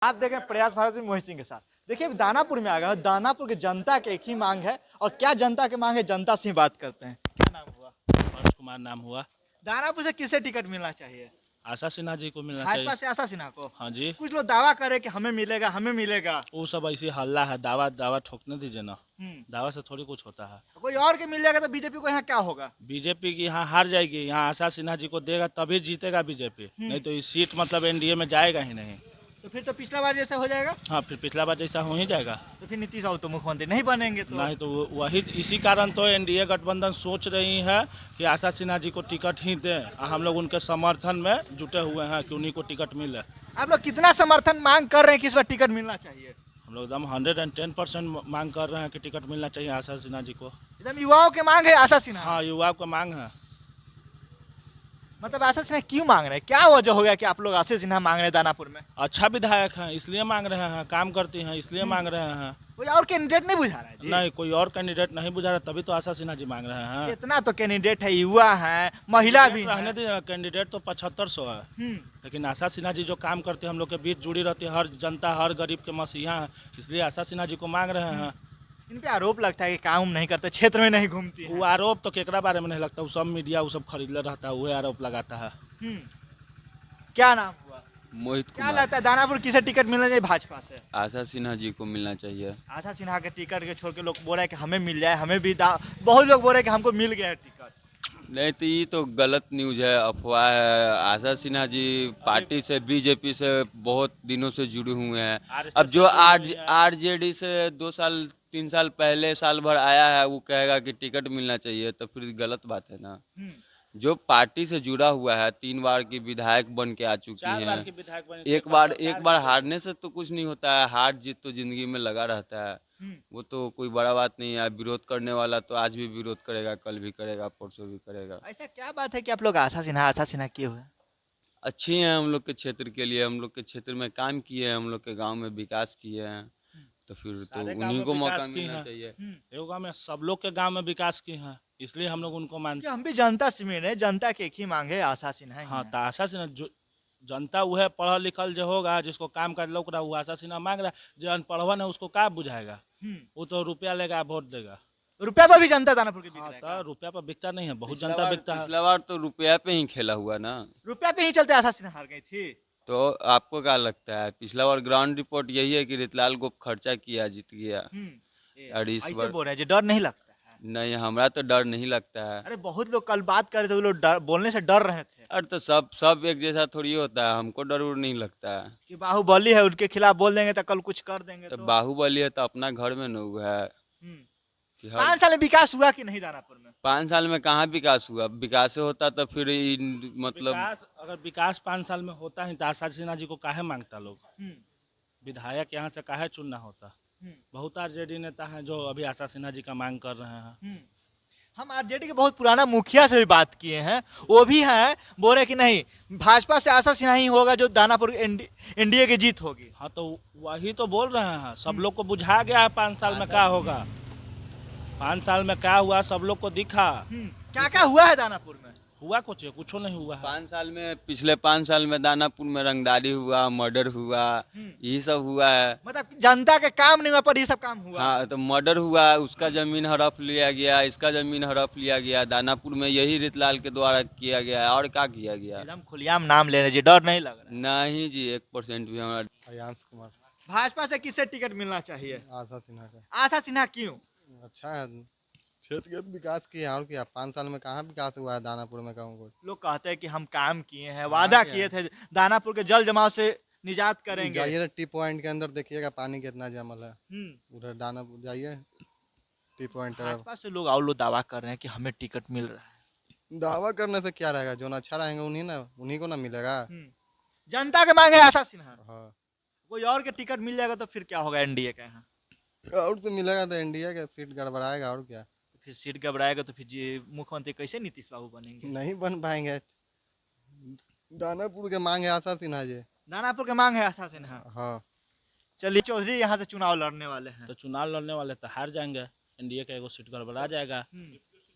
आप देखें प्रयास भारत में मोहित सिंह के साथ। देखिए दानापुर में आ गए, दानापुर की जनता की एक ही मांग है, और क्या जनता की मांग है जनता से ही बात करते हैं। क्या नाम हुआ? हर्ष कुमार नाम हुआ। दानापुर से किसे टिकट मिलना चाहिए? आशा सिन्हा जी को मिलना चाहिए। भाजपा से आशा सिन्हा को। हाँ जी, कुछ लोग दावा करे कि हमें मिलेगा, हमें मिलेगा। वो सब ऐसी हल्ला है, दावा दावा ठोकने दीजिए ना। हम्म। दावा से थोड़ी कुछ होता है। कोई और के मिल जाएगा तो बीजेपी को यहाँ क्या होगा? बीजेपी की यहाँ हार जाएगी, यहाँ आशा सिन्हा जी को देगा तभी जीतेगा बीजेपी, नहीं तो इस सीट मतलब एनडीए में जाएगा ही नहीं। तो फिर तो पिछला बार जैसा हो जाएगा। हाँ, फिर पिछला बार जैसा हो ही जाएगा। तो फिर नीतीश और तो मुख्यमंत्री नहीं बनेंगे तो। नहीं तो वही इसी कारण तो एनडीए गठबंधन सोच रही है कि आशा सिन्हा जी को टिकट ही दें। हम लोग उनके समर्थन में जुटे हुए हैं कि उन्हीं को टिकट मिले। आप लोग कितना समर्थन मांग कर रहे हैं कि इस बार टिकट मिलना चाहिए? हम लोग एकदम 110% मांग कर रहे हैं कि टिकट मिलना चाहिए आशा सिन्हा जी को। एकदम युवाओं की मांग है आशा सिन्हा। हाँ, युवा को मांग है। मतलब आशा सिन्हा क्यों मांग रहे हैं? क्या वजह हो गया कि आप लोग आशा सिन्हा मांग रहे हैं दानापुर में? अच्छा विधायक हैं इसलिए मांग रहे हैं, काम करती हैं इसलिए मांग रहे हैं। कोई और कैंडिडेट नहीं बुझा रहा है जी? नहीं, कोई और कैंडिडेट नहीं बुझा रहा, तभी तो आशा सिन्हा जी मांग रहे हैं। इतना तो कैंडिडेट है, युवा है, महिला भी रहने है। दीजिए, कैंडिडेट तो 7500 है, हम्म। लेकिन आशा सिन्हा जी जो काम करते हैं हम लोग के बीच जुड़ी रहती है, हर जनता हर गरीब के मसीहा है, इसलिए आशा सिन्हा जी को मांग रहे हैं। इन पे आरोप लगता है कि काम नहीं करते, क्षेत्र में नहीं घूमती वो है। आरोप तो केकरा बारे में नहीं लगता, वो सब मीडिया वो सब खरीदले रहता है, वही आरोप लगाता है। क्या नाम हुआ? मोहित क्या कुमार। लगता है दानापुर किसे टिकट मिलना चाहिए भाजपा से? आशा सिन्हा जी को मिलना चाहिए। आशा सिन्हा के टिकट के छोड़ के लोग बोल रहे हैं कि हमें मिल जाए, हमें भी बहुत लोग बोल रहे हैं कि हमको मिल गया है टिकट। नहीं तो ये तो गलत न्यूज है, अफवाह है। आशा सिन्हा जी पार्टी से बीजेपी से बहुत दिनों से जुड़े हुए हैं। अब जो आरजेडी से 2 साल 3 साल पहले साल भर आया है वो कहेगा कि टिकट मिलना चाहिए, तो फिर गलत बात है ना। जो पार्टी से जुड़ा हुआ है, 3 बार की विधायक बन के आ चुकी हैं। एक बार हारने से तो कुछ नहीं होता है, हार जीत तो जिंदगी में लगा रहता है। वो तो कोई बड़ा बात नहीं है। विरोध करने वाला तो आज भी विरोध करेगा, कल भी करेगा, परसों भी करेगा। ऐसा क्या बात है कि आप लोग आशा सिन्हा किए हुए हैं? अच्छी हैं हम लोग के क्षेत्र के लिए, हम लोग के क्षेत्र में काम किए हैं, हम लोग के गांव में विकास किए हैं, तो फिर तो उन्हीं को मौका मिलना चाहिए। एगो गाँव में सब लोग के गाँव में विकास की है, इसलिए हम लोग उनको मानते हैं। हम भी जनता से मिल रहे हैं, जनता की एक ही मांग है, आशा सिन्हा ही हाँ, है। तो आशा सिन्हा जो जनता वो है पढ़ल लिखल जो होगा, जिसको काम कर लोग रहा वो आशा सिन्हा मांग रहा है। जो अनपढ़वन है उसको क्या बुझाएगा, वो तो रुपया लेगा वोट देगा। रुपया पर भी जनता दानापुर के बिक हाँ, रहा है तो क्या? रुपया पर बिकता नहीं है, बहुत जनता बिकता है। पिछला बार तो रुपया पे ही खेला हुआ ना। रुपया पे ही चलते आशा सिन्हा हार गई थी। तो आपको क्या लगता है, पिछला बार ग्राउंड रिपोर्ट यही है कि रितलाल को खर्चा किया जीत गया। और इस ऐसे बार बोल रहे हैं जी, डर नहीं लगता है? नहीं, हमरा तो डर नहीं लगता है। अरे बहुत लोग कल बात कर रहे थे, वो लोग बोलने से डर रहे थे अरे तो सब एक जैसा थोड़ी होता है, हमको डर उर नहीं लगता है। कि बाहुबली है, उनके खिलाफ बोल देंगे तो कल कुछ कर देंगे तो तो। बाहुबली है तो अपना घर में न हुआ है कि 5 साल में विकास हुआ कि नहीं दानापुर में? 5 साल में कहाँ विकास हुआ? विकास होता तो फिर मतलब अगर विकास 5 साल में होता है तो आशा सिन्हा जी को काहे मांगता लोग? विधायक यहाँ से काहे चुनना होता? बहुत आरजेडी नेता हैं जो अभी आशा सिन्हा जी का मांग कर रहे हैं। हम आरजेडी के बहुत पुराना मुखिया से भी बात किए हैं, वो भी है बोल रहे कि नहीं भाजपा से आशा सिन्हा ही होगा जो दानापुर एनडीए की जीत होगी। हाँ, तो वही तो बोल रहे हैं, सब लोग को बुझा गया है 5 साल में क्या होगा। 5 साल में क्या हुआ सब लोग को दिखा। क्या क्या हुआ है दानापुर में? हुआ कुछ नहीं हुआ है। 5 साल में, पिछले 5 साल में दानापुर में रंगदारी हुआ, मर्डर हुआ, यही सब हुआ है। मतलब जनता के काम नहीं हुआ पर ये सब काम हुआ। हाँ, तो मर्डर हुआ, उसका जमीन हड़प लिया गया, इसका जमीन हड़प लिया गया। दानापुर में यही रितलाल के द्वारा किया गया है, और क्या किया गया? एकदम खुलेआम नाम ले रहे जी, डर नहीं लग रहा? नहीं जी, 1% भी हमारा। अयांश कुमार। भाजपा से किससे टिकट मिलना चाहिए? आशा सिन्हा का। आशा सिन्हा क्यों? अच्छा है, क्षेत्र के विकास किए हैं, और क्या 5 साल में कहाँ विकास हुआ है दानापुर में? कहूँ कुछ लोग कहते हैं कि हम काम किए हैं, वादा किए थे दानापुर के जल जमाव से निजात करेंगे। जाइए टी पॉइंट के अंदर देखिएगा पानी कितना जमल है। उधर दानापुर जाइए टी पॉइंट तरफ। भाजपा से लोग और लोग दावा कर रहे हैं कि हमें टिकट मिल रहा है। दावा करने से क्या रहेगा? जो ना अच्छा रहेंगे उन्हीं को ना मिलेगा। जनता के मांगे आशा सिन्हा। हाँ, कोई और के टिकट मिल जाएगा तो फिर क्या होगा एनडीए का? यहाँ और तो मिलेगा तो एनडीए का सीट गड़बड़ाएगा, और क्या। फिर सीट घबराएगा तो फिर मुख्यमंत्री कैसे नीतीश बाबू बनेंगे? नहीं बन पाएंगे। दानापुर के मांग है आशा सिन्हा जी। दानापुर के मांग है आशा सिन्हा। हाँ, चलिए चौधरी यहाँ से चुनाव लड़ने वाले हैं। तो चुनाव लड़ने वाले तो हार जाएंगे, एनडीए का एगो सीट गड़बड़ा जाएगा।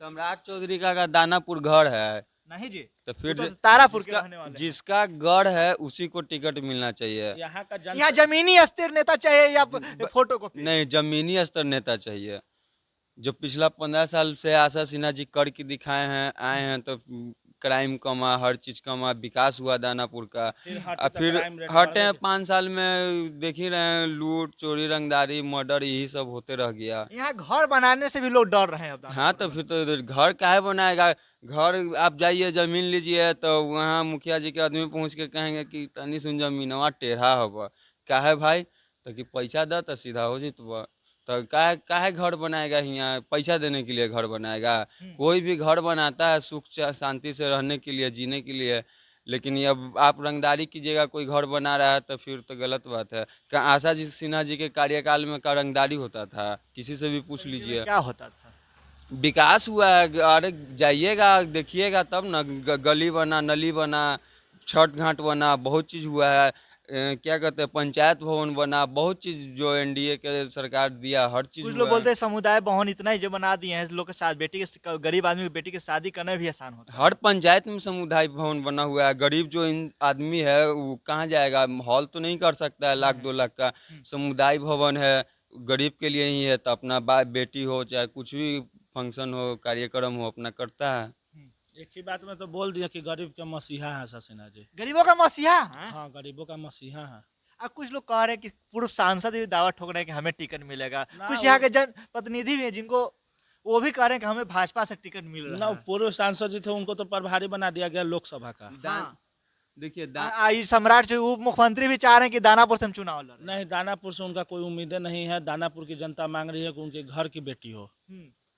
सम्राट चौधरी का दानापुर घर है, नहीं जी, तो वो फिर तो तारापुर के जिसका रहने वाले हैं। जिसका गढ़ है उसी को टिकट मिलना चाहिए। यहाँ का यहाँ जनता जमीनी अस्थिर नेता चाहिए या फोटो कॉपी? नहीं, जमीनी स्तर नेता चाहिए। जो पिछला 15 साल से आशा सिन्हा जी करके दिखाए हैं, आए हैं, तो क्राइम कमा, हर चीज कमा, विकास हुआ दानापुर का। फिर फिर क्राइम रेट बढ़ हटे गया। 5 साल में देख ही रहे हैं, लूट चोरी रंगदारी मर्डर यही सब होते रह गया। यहाँ घर बनाने से भी लोग डर रहे हैं अब हाँ, तो फिर तो घर काहे बनाएगा? घर आप जाइए जमीन लीजिए तो वहाँ मुखिया जी के आदमी पहुँच के कहेंगे कि तनी सुन जमीनवा टेढ़ा हवा, काहे भाई? तो कि पैसा द तो सीधा हो जितवा। तो काहे काहे घर बनाएगा? यहाँ पैसा देने के लिए घर बनाएगा? कोई भी घर बनाता है सुख शांति से रहने के लिए, जीने के लिए। लेकिन ये अब आप रंगदारी कीजिएगा, कोई घर बना रहा है तो फिर तो गलत बात है। क्या आशा जी सिन्हा जी के कार्यकाल में का रंगदारी होता था? किसी से भी पूछ लीजिए। क्या होता था? विकास हुआ है। अरे जाइएगा देखिएगा तब ना, गली बना, नली बना, छठ घाट बना, बहुत चीज हुआ है। क्या कहते हैं, पंचायत भवन बना, बहुत चीज जो एनडीए के सरकार दिया, हर चीज कुछ लोग हुआ बोलते है। हैं समुदाय भवन इतना ही जो बना दिए हैं लोग के साथ, गरीब आदमी की बेटी की शादी करना भी आसान होता है। हर पंचायत में समुदाय भवन बना हुआ है। गरीब जो आदमी है वो कहाँ जाएगा? हॉल तो नहीं कर सकता है 1 लाख 2 लाख का। समुदाय भवन है, गरीब के लिए ही है। तो अपना बेटी हो चाहे कुछ भी फंक्शन हो, कार्यक्रम हो, अपना करता है। एक ही बात में तो बोल दिया कि गरीब के मसीहा है आशा सिन्हा जी। गरीबों का मसीहा है। हाँ, गरीबों का मसीहा है। अब कुछ लोग कह रहे हैं कि पूर्व सांसद भी दावा ठोक रहे हैं कि हमें टिकट मिलेगा। ना, कुछ यहाँ के जन प्रतिनिधि भी हैं जिनको वो भी कह रहे हैं कि हमें भाजपा से टिकट मिल ना, रहा है। पूर्व सांसद जी थे उनको तो प्रभारी बना दिया गया लोकसभा का। हाँ। देखिए ये सम्राट जो उप मुख्यमंत्री भी चाह रहे हैं कि दानापुर से हम चुनाव लड़ें। नहीं, दानापुर से उनका कोई उम्मीदें नहीं है। दानापुर की जनता मांग रही है कि उनके घर की बेटी हो,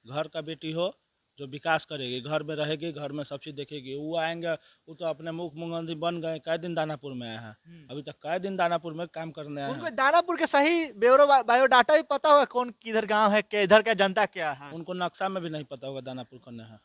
घर का बेटी हो जो विकास करेगी, घर में रहेगी, घर में सब चीज देखेगी। वो आएंगे, वो तो अपने मुख्यमंत्री बन गए, कई दिन दानापुर में आए हैं, अभी तक कई दिन दानापुर में काम करने आए उनको हैं। दानापुर के सही ब्यूरो बायोडाटा भी पता होगा, कौन किधर गांव है, इधर का जनता क्या है। उनको नक्शा में भी नहीं पता होगा दानापुर करने है।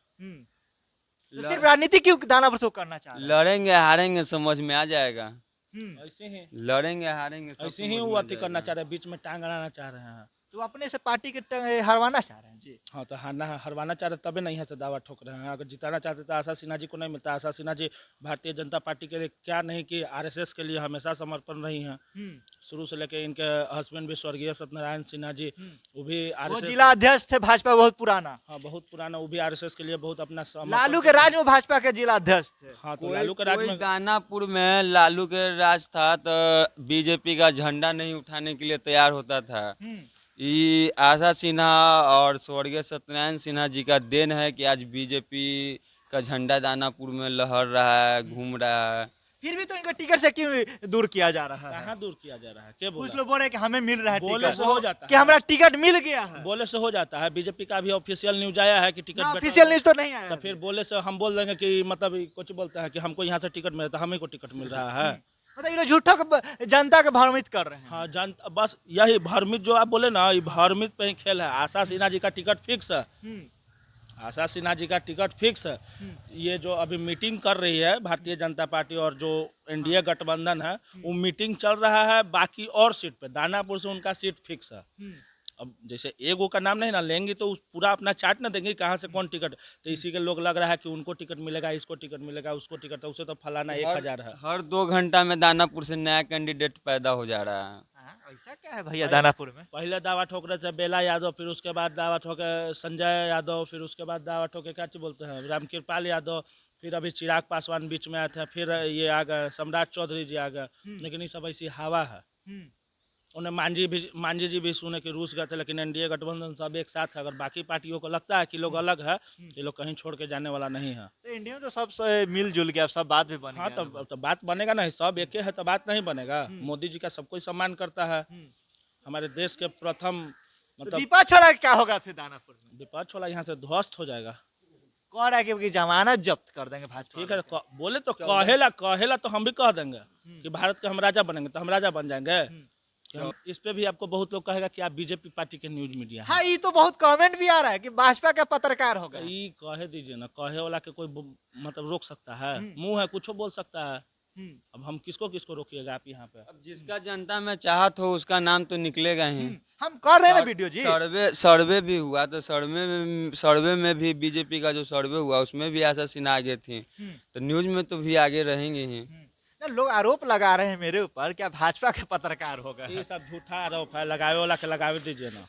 तो सिर्फ राजनीति क्यों दानापुर से वो करना चाह रहे हैं? लड़ेंगे हारेंगे समझ में आ जाएगा। ऐसे ही लड़ेंगे हारेंगे सब ऐसे समझ ही में वो आ अति करना जाएगा। चाह रहे हैं, बीच में टांग अड़ाना चाह रहे हैं। तो अपने से पार्टी के हरवाना चाह रहे हैं जी। हाँ, तो हरवाना चाह रहे तभी नहीं है से दावा ठोक रहे हैं। अगर जिताना चाहते तो आशा सिन्हा जी को नहीं मिलता। आशा सिन्हा जी भारतीय जनता पार्टी के लिए क्या नहीं कि आरएसएस के लिए हमेशा समर्पण रही हैं। शुरू से लेके इनके हस्बैंड भी स्वर्गीय सत्यनारायण सिन्हा जी, वो भी वो आरएसएस। जिला अध्यक्ष थे भाजपा बहुत पुराना। हाँ, बहुत पुराना, वो भी आरएसएस के लिए बहुत अपना लालू के राज में भाजपा के जिला अध्यक्ष थे। हाँ, तो कोई लालू के राज कोई में दानापुर में लालू के राज था तो बीजेपी का झंडा नहीं उठाने के लिए तैयार होता था। ये आशा सिन्हा और स्वर्गीय सत्यनारायण सिन्हा जी का देन है कि आज बीजेपी का झंडा दानापुर में लहर रहा है, घूम रहा है। फिर भी तो इनका टिकट से क्यों दूर किया जा रहा है? कहाँ दूर किया जा रहा है? क्या कुछ बोला? लोग बोल रहे हैं कि हमें मिल रहा है बोले टिकट, से हो जाता कि है। हमारा टिकट मिल गया है। बोले से हो जाता है। बीजेपी का भी ऑफिशियल न्यूज आया है कि टिकट ऑफिशियल न्यूज तो नहीं आया तो अभी। फिर बोले से हम बोल देंगे कि मतलब कुछ बोलता है कि हमको यहाँ से टिकट मिला, तो हमें को टिकट मिल रहा है। मतलब ये लोग झूठों के जनता के भ्रमित कर रहे हैं। हाँ, जनता बस यही भ्रमित जो आप बोले ना, ये भ्रमित पे ही खेल है। आशा सिन्हा जी का टिकट फिक्स है। आशा सिन्हा जी का टिकट फिक्स है। ये जो अभी मीटिंग कर रही है भारतीय जनता पार्टी और जो एनडीए गठबंधन है, वो मीटिंग चल रहा है बाकी और सीट पे। दानापुर से उनका सीट फिक्स है। अब जैसे एगो का नाम नहीं ना लेंगे तो पूरा अपना चार्ट ना देंगे कहाँ से कौन टिकट। तो इसी के लोग लग रहा है कि उनको टिकट मिलेगा, इसको टिकट मिलेगा, उसको टिकट, उसे तो फलाना 1000 है। हर 2 घंटा में दानापुर से नया कैंडिडेट पैदा हो जा रहा है। ऐसा क्या है भैया दानापुर में? पहले दावा ठोक रहे थे बेला यादव, फिर उसके बाद दावा ठोके संजय यादव, फिर उसके बाद दावा ठोके क्या चीज बोलते हैं रामकृपाल यादव, फिर अभी चिराग पासवान बीच में आए थे, फिर ये आ गए सम्राट चौधरी जी आ गए। लेकिन ये सब ऐसी हवा है। उन्हें मांझी जी भी सुने कि रूस गए थे, लेकिन एनडीए गठबंधन सब एक साथ है। अगर बाकी पार्टियों को लगता है कि लोग अलग है, ये लोग कहीं छोड़ के जाने वाला नहीं है। तो इंडिया में तो सब मिलजुल गया, सब बात भी बन हाँ, गया। तो बात बनेगा नहीं। सब एक है तो बात नहीं बनेगा। मोदी जी का सब कोई सम्मान करता है। हमारे देश के प्रथम तो मतलब दीपा छोड़ा क्या होगा फिर दानापुर में? विपक्ष वाला यहाँ से ध्वस्त हो जाएगा। कह रहा है कि जमानत जब्त कर देंगे भाजपा। ठीक है, बोले तो कहेला तो हम भी कह देंगे कि भारत के हम राजा बनेंगे, तो हम राजा बन जाएंगे। इस पे भी आपको बहुत लोग कहेगा कि आप बीजेपी पार्टी के न्यूज मीडिया हैं। हाँ, ये तो बहुत कमेंट भी आ रहा है कि भाजपा का पत्रकार होगा। ये कहे दीजिए ना, कहे वाला के कोई मतलब रोक सकता है? मुंह है, कुछ बोल सकता है। अब हम किसको किसको रोकिएगा आप यहाँ पे? अब जिसका जनता में चाहत हो उसका नाम तो निकलेगा ही। हम कर रहे हैं ना वीडियो जी। सर्वे भी हुआ, तो सर्वे में भी बीजेपी का जो सर्वे हुआ उसमें भी आशा सिन्हा आगे थी, तो न्यूज में तो भी आगे रहेंगे ही। ना लोग आरोप लगा रहे हैं मेरे ऊपर, क्या भाजपा के पत्रकार होगा? ये सब झूठा आरोप है, लगावे वाला के लगावे दीजिए ना।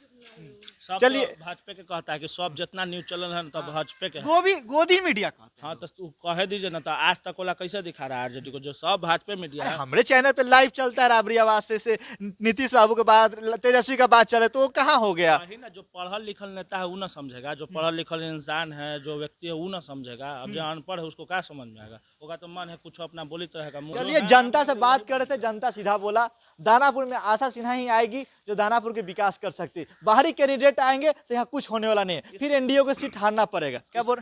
सब चलिए। तो भाजपा के कहता है कि सब जितना न्यूज चैनल है ना तो भाजपा के है। गोदी मीडिया कहते हैं। हाँ तो तू कह दीजिए ना, तो आज तक वाला कैसे दिखा रहा है आरजेडी को, जो सब भाजपा मीडिया अरे है। हमारे चैनल पे लाइव चलता है राबड़ी आवाज से नीतीश बाबू के बाद तेजस्वी का बात चले, तो वो कहाँ हो गया? वही ना, जो पढ़ल लिखल नेता है वो ना समझेगा, जो पढ़ल लिखल इंसान है, जो व्यक्ति है वो ना समझेगा। अब जो अनपढ़ है उसको क्या समझ में आएगा? होगा तो मन है कुछ अपना बोली तो रहेगा। चलिए, जनता से बात कर रहे थे, जनता सीधा बोला दानापुर में आशा सिन्हा ही आएगी जो दानापुर के विकास कर सकती। बाहरी कैंडिडेट आएंगे तो यहाँ कुछ होने वाला नहीं है, फिर एनडीए को सीट हारना पड़ेगा। क्या बोल